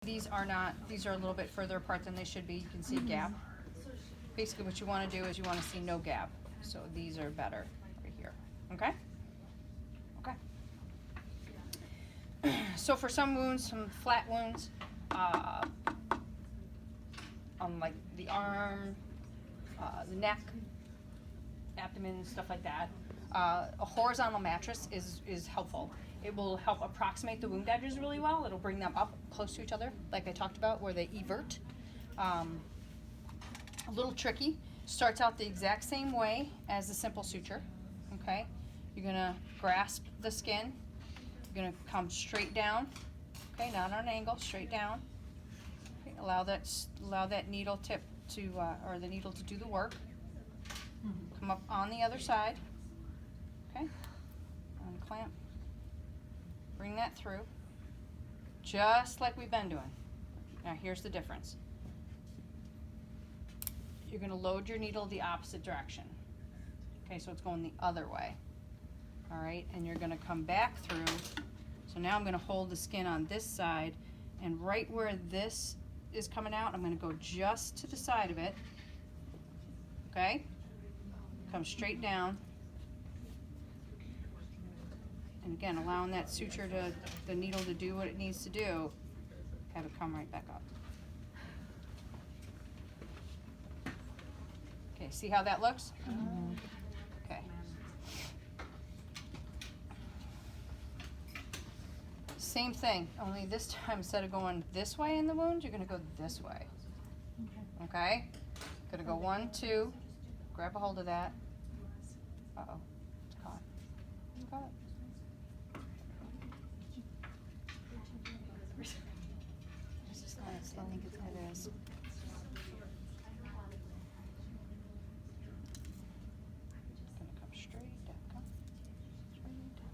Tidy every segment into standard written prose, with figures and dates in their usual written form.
These are not, these are a little bit further apart than they should be. You can see a gap. Basically what you want to do is you want to see no gap. So these are better right here, okay? Okay. So for some wounds, some flat wounds, on like the arm, the neck, abdomen, stuff like that, a horizontal mattress is helpful. It will help approximate the wound edges really well. It'll bring them up close to each other, like I talked about, where they evert. A little tricky. Starts out the exact same way as the simple suture, okay? You're gonna grasp the skin. You're gonna come straight down, okay, not on an angle, straight down. Okay, allow that needle tip to, or the needle to do the work. Come up on the other side, okay? Unclamp. Bring that through, just like we've been doing. Now here's the difference. You're gonna load your needle the opposite direction. Okay, so it's going the other way. All right, and you're gonna come back through. So now I'm gonna hold the skin on this side, and right where this is coming out, I'm gonna go just to the side of it. Okay? Come straight down. And again, allowing that suture to, the needle to do what it needs to do, have it come right back up. Okay, see how that looks? Okay. Same thing, only this time instead of going this way in the wound, you're gonna go this way. Okay? Gonna go 1, 2, grab a hold of that. Uh-oh, it's caught. It's caught. I think it is. Gonna come straight down. Come straight down.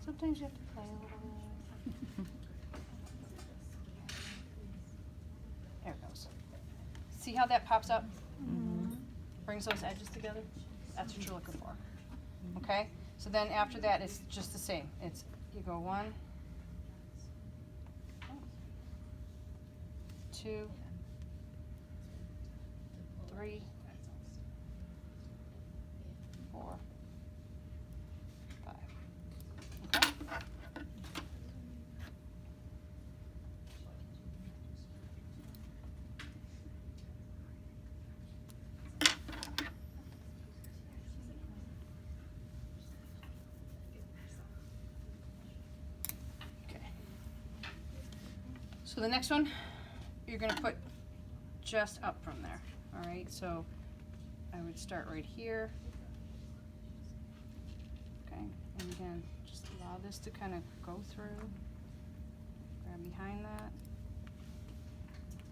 Sometimes you have to play a little bit. There it goes. See how that pops up? Brings those edges together? That's what you're looking for. Okay? So then after that, it's just the same. It's, you go 1, 2, 3, 4, 5. Okay? Okay. So the next one, you're going to put just up from there. All right, so I would start right here. Okay, and again, just allow this to kind of go through. Grab behind that.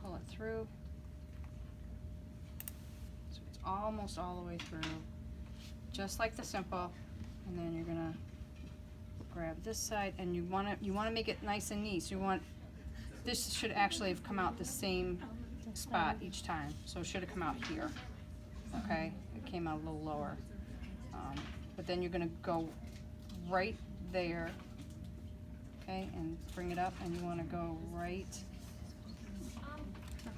Pull it through. So it's almost all the way through, just like the simple. And then you're going to grab this side, and you want to make it nice and neat. So you want, this should actually have come out the same spot each time. So it should have come out here. Okay, it came out a little lower. But then you're gonna go right there, okay, and bring it up, and you wanna go right,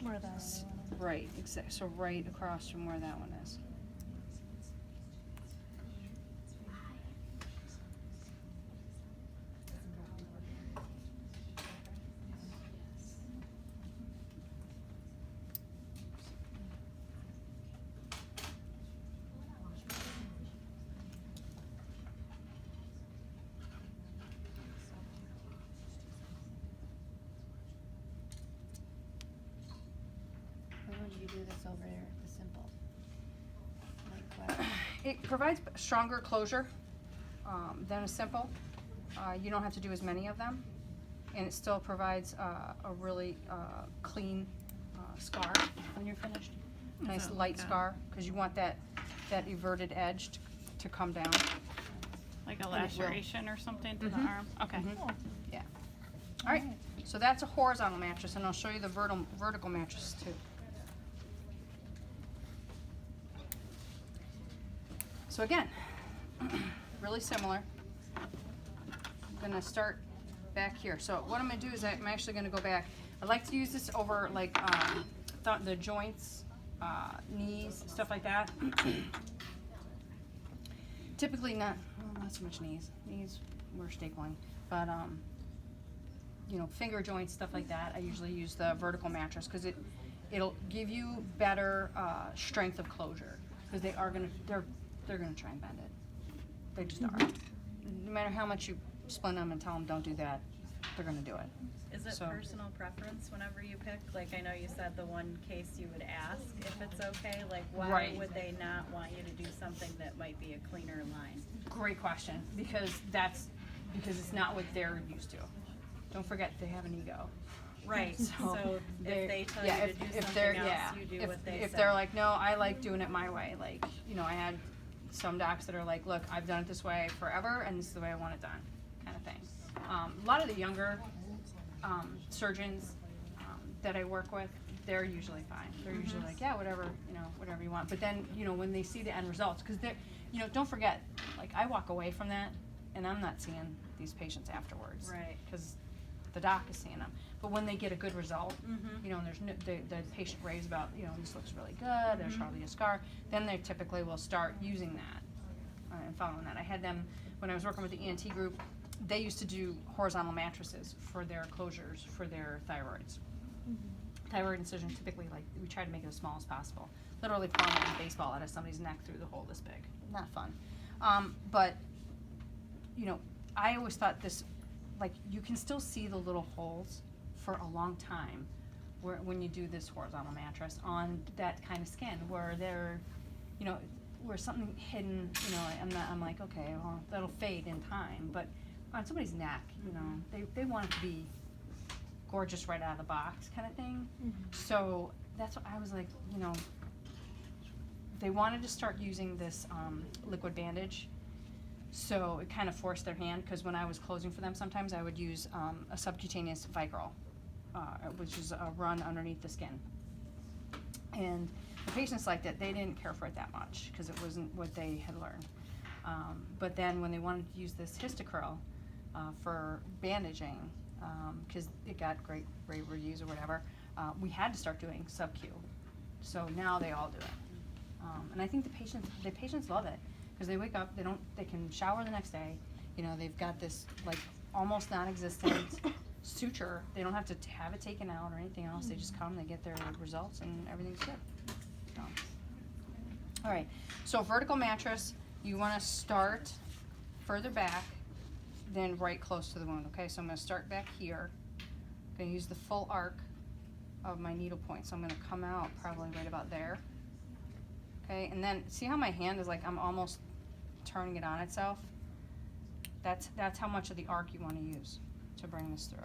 Where that right, exactly, so right across from where that one is. When would you do this over the simple? Like what? It provides stronger closure than a simple. You don't have to do as many of them, and it still provides a really clean scar when you're finished. Nice light scar, because you want that everted edge to come down. Like a laceration or something to the arm? Okay. Yeah. All right, so that's a horizontal mattress, and I'll show you the vertical mattress too. So again, really similar. I'm gonna start back here. So what I'm gonna do is I'm actually gonna go back. I like to use this over like the joints, knees, stuff like that. Typically not so much knees. Knees we're stapling, but you know, finger joints, stuff like that. I usually use the vertical mattress because it'll give you better strength of closure because they're gonna try and bend it. They just are. No matter how much you splint them and tell them don't do that, they're gonna do it. Is it So- personal preference whenever you pick? Like, I know you said the one case you would ask if it's okay. Like, why Right. would they not want you to do something that might be a cleaner line? Great question, because it's not what they're used to. Don't forget, they have an ego. Right, so if they tell you to do something else, you do what they say. If they're like, no, I like doing it my way, like, you know, I had some docs that are like, look, I've done it this way forever, and this is the way I want it done, kind of thing. A lot of the younger surgeons that I work with, they're usually fine. They're usually like, yeah, whatever, you know, whatever you want. But then, you know, when they see the end results, because they're, you know, don't forget, like, I walk away from that, and I'm not seeing these patients afterwards. Right. Because the doc is seeing them. But when they get a good result, you know, and there's no, the patient raves about, you know, this looks really good, there's hardly a scar, then they typically will start using that and following that. I had them, when I was working with the ENT group, they used to do horizontal mattresses for their closures, for their thyroids. Thyroid incision, typically, like, we try to make it as small as possible. Literally pulling a baseball out of somebody's neck through the hole this big. Not fun. But, you know, I always thought this, like, you can still see the little holes for a long time when you do this horizontal mattress on that kind of skin where they're, you know, where something hidden, you know, I'm like, okay, well, that'll fade in time. But on somebody's neck, you know, they want it to be gorgeous right out of the box kind of thing. So that's what I was like, you know, they wanted to start using this liquid bandage. So it kind of forced their hand, because when I was closing for them, sometimes I would use a subcutaneous Vicryl, which is a run underneath the skin. And the patients liked it. They didn't care for it that much because it wasn't what they had learned. But then when they wanted to use this Histocurl for bandaging, because it got great reviews or whatever, we had to start doing sub-Q. So now they all do it. And I think the patients love it. Because they wake up, they can shower the next day. You know, they've got this like almost non-existent suture. They don't have to have it taken out or anything else. They just come, they get their results, and everything's good. So. All right. So vertical mattress, you want to start further back than right close to the wound. Okay. So I'm going to start back here. I'm going to use the full arc of my needle point. So I'm going to come out probably right about there. Okay. And then see how my hand is like I'm almost turning it on itself. That's how much of the arc you want to use to bring this through.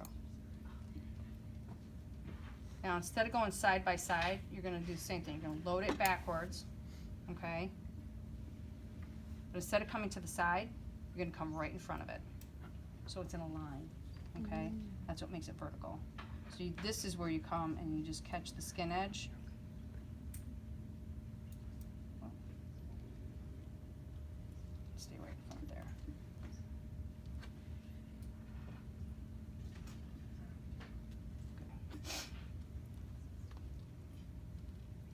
Now instead of going side by side, you're going to do the same thing. You're going to load it backwards, okay? But instead of coming to the side, you're going to come right in front of it. So it's in a line, okay? That's what makes it vertical. So this is where you come and you just catch the skin edge. Stay right in front there. Okay.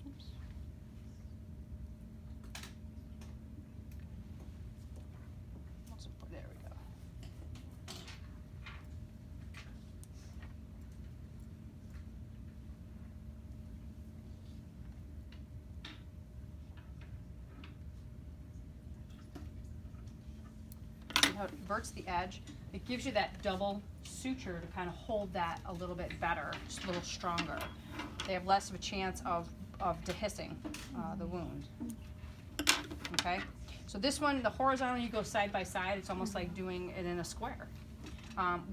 Oops. There we go. How it inverts the edge. It gives you that double suture to kind of hold that a little bit better, just a little stronger. They have less of a chance of dehiscing the wound. Okay? So this one, the horizontal, you go side by side. It's almost like doing it in a square.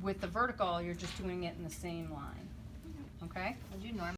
With the vertical, you're just doing it in the same line. Okay? Would you normally